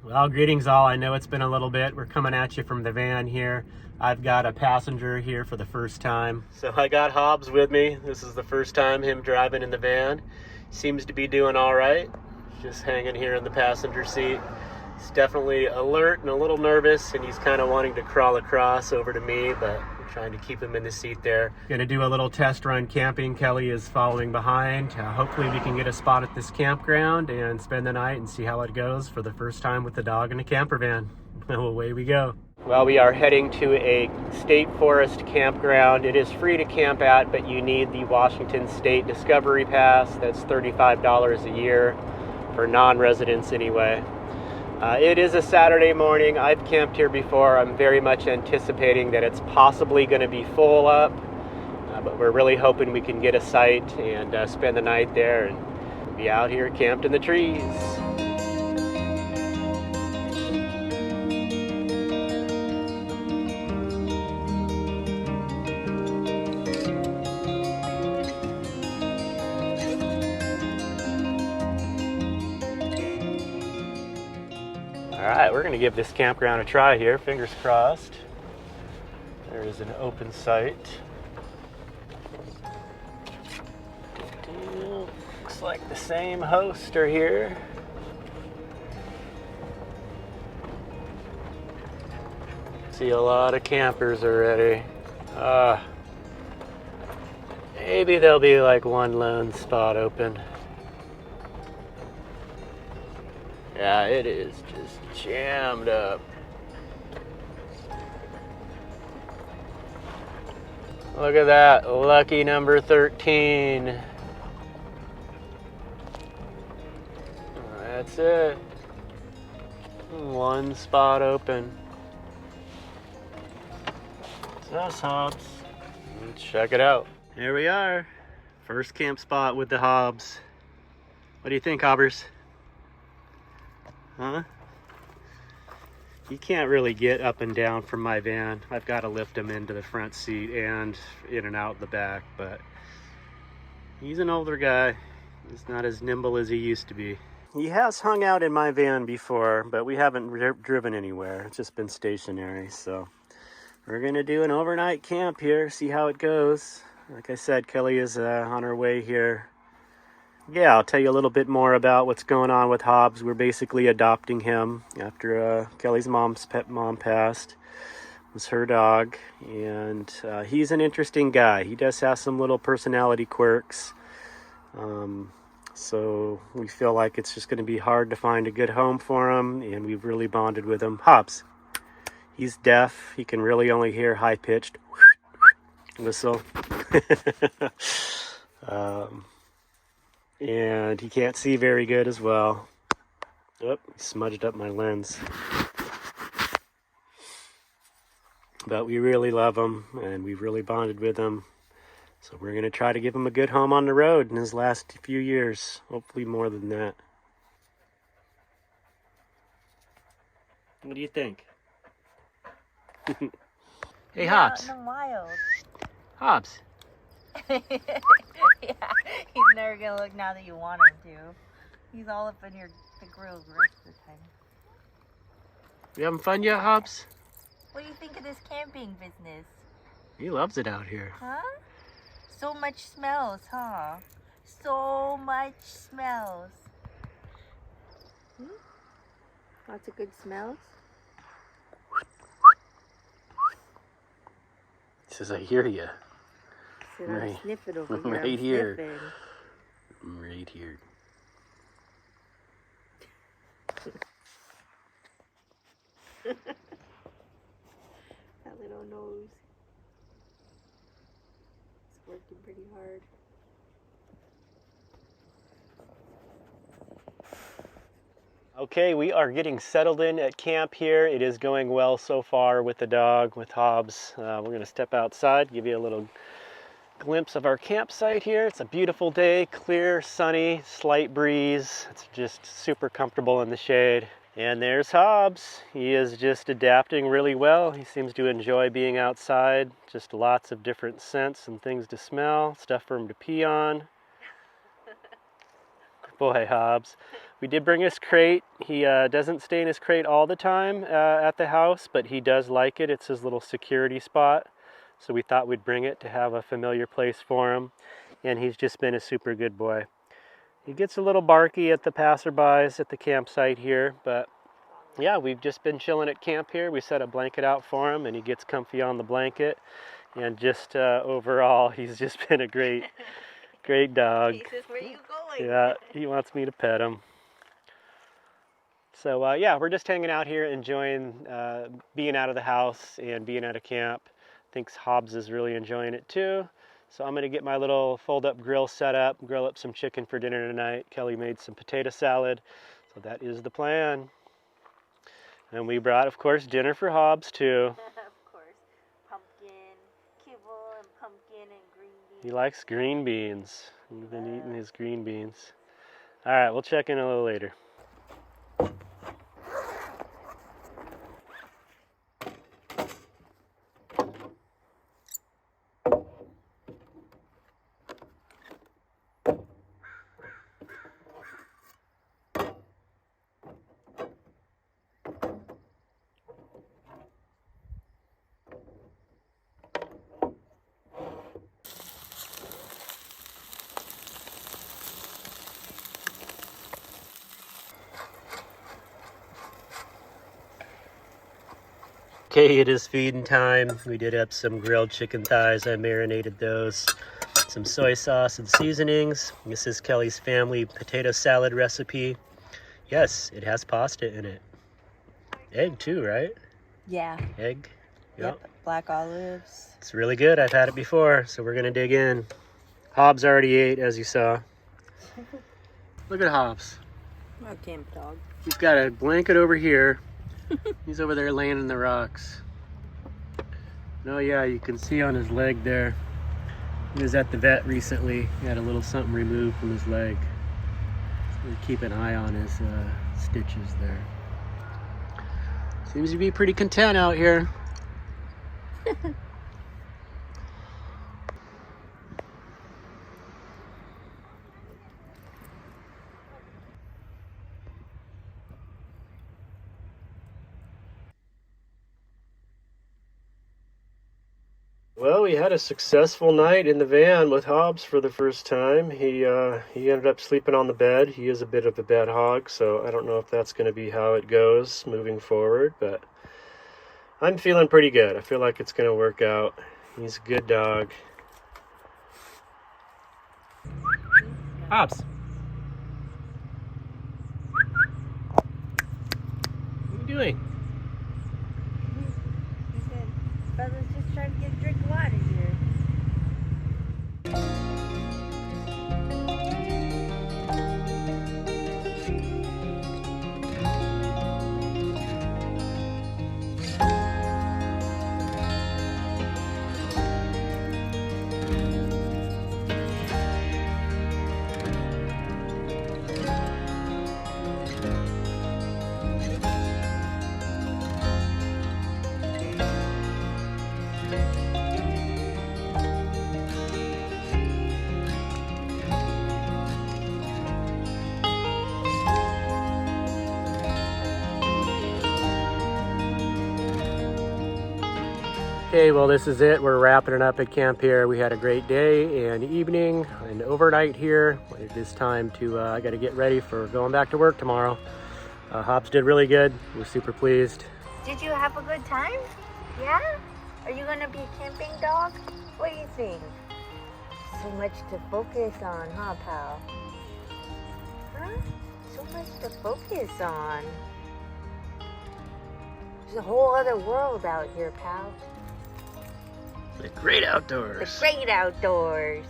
Well, greetings all. I know it's been a little bit. We're coming at you from the van here. I've got a passenger here for the first time. So I got Hobbs with me. This is the first time him driving in the van. Seems to be doing all right. Just hanging here in the passenger seat. He's definitely alert and a little nervous, and he's kind of wanting to crawl across over to me, but I'm trying to keep him in the seat there. Gonna do a little test run camping. Kelly is following behind. Hopefully we can get a spot at this campground and spend the night and see how it goes for the first time with the dog in a camper van. Away we go. Well, we are heading to a state forest campground. It is free to camp at, but you need the Washington State Discovery Pass. That's $35 a year for non-residents anyway. It is a Saturday morning. I've camped here before. I'm very much anticipating that it's possibly going to be full up, but we're really hoping we can get a site and spend the night there and be out here camped in the trees. Alright, we're going to give this campground a try here, fingers crossed. There is an open site. Looks like the same hosts are here. See a lot of campers already. Maybe there'll be like one lone spot open. Yeah, it is just jammed up. Look at that, lucky number 13. That's it. One spot open. It's us, Hobbs. Let's check it out. Here we are. First camp spot with the Hobbs. What do you think, Hobbers? Huh? He can't really get up and down from my van. I've got to lift him into the front seat and in and out the back, but he's an older guy. He's not as nimble as he used to be. He has hung out in my van before, but we haven't driven anywhere. It's just been stationary, so we're gonna do an overnight camp here, see how it goes. Like I said, Kelly is on her way here. Yeah, I'll tell you a little bit more about what's going on with Hobbs. We're basically adopting him after Kelly's pet mom passed. It was her dog, and he's an interesting guy. He does have some little personality quirks, so we feel like it's just going to be hard to find a good home for him, and we've really bonded with him. Hobbs, he's deaf. He can really only hear high-pitched whistle. And he can't see very good as well. Oh, he smudged up my lens. But we really love him, and we've really bonded with him. So we're going to try to give him a good home on the road in his last few years. Hopefully more than that. What do you think? Hey, Hobbs. Out in the wild. Hobbs. Yeah, he's never gonna look now that you want him to. He's all up in the grill the rest of the time. You having fun yet, Hobbs? What do you think of this camping business? He loves it out here. Huh? So much smells, huh? So much smells. Lots of good smells. He says, I hear you. I'm sniffing over here. Right here. Right here. That little nose. It's working pretty hard. Okay, we are getting settled in at camp here. It is going well so far with the dog, with Hobbs. We're going to step outside, give you a little glimpse of our campsite here. It's a beautiful day, clear, sunny, slight breeze. It's just super comfortable in the shade. And there's Hobbs. He is just adapting really well. He seems to enjoy being outside. Just lots of different scents and things to smell, stuff for him to pee on. boy, Hobbs. We did bring his crate. He doesn't stay in his crate all the time at the house, but he does like it. It's his little security spot. So we thought we'd bring it to have a familiar place for him. And he's just been a super good boy. He gets a little barky at the passerbys at the campsite here, but yeah, we've just been chilling at camp here. We set a blanket out for him and he gets comfy on the blanket. And just overall, he's just been a great dog. He says, where are you going? Yeah, he wants me to pet him. So yeah, we're just hanging out here, enjoying being out of the house and being at a camp. Thinks Hobbs is really enjoying it too. So I'm gonna get my little fold-up grill set up, grill up some chicken for dinner tonight. Kelly made some potato salad, so that is the plan. And we brought, of course, dinner for Hobbs too. Of course, pumpkin, kibble, and pumpkin and green beans. He likes green beans. He's been eating his green beans. All right, we'll check in a little later. Okay, it is feeding time. We did have some grilled chicken thighs. I marinated those. Some soy sauce and seasonings. This is Kelly's family potato salad recipe. Yes, it has pasta in it. Egg too, right? Yeah. Egg. Yep. Black olives. It's really good. I've had it before, so we're gonna dig in. Hobbs already ate, as you saw. Look at Hobbs. My camp dog. He's got a blanket over here. He's over there laying in the rocks. Oh yeah, you can see on his leg there. He was at the vet recently. He had a little something removed from his leg. So we keep an eye on his stitches there. Seems to be pretty content out here. Well, we had a successful night in the van with Hobbs for the first time. He ended up sleeping on the bed. He is a bit of a bed hog, so I don't know if that's going to be how it goes moving forward, but I'm feeling pretty good. I feel like it's going to work out. He's a good dog. Hobbs. What are you doing? He said, brother's just trying to get a drink of water here. Okay, well this is it. We're wrapping it up at camp here. We had a great day and evening and overnight here. It is time to, I got to get ready for going back to work tomorrow. Hobbs did really good. We're super pleased. Did you have a good time? Yeah? Are you going to be a camping dog? What do you think? So much to focus on, huh, pal? Huh? So much to focus on. There's a whole other world out here, pal. The great outdoors. The great outdoors.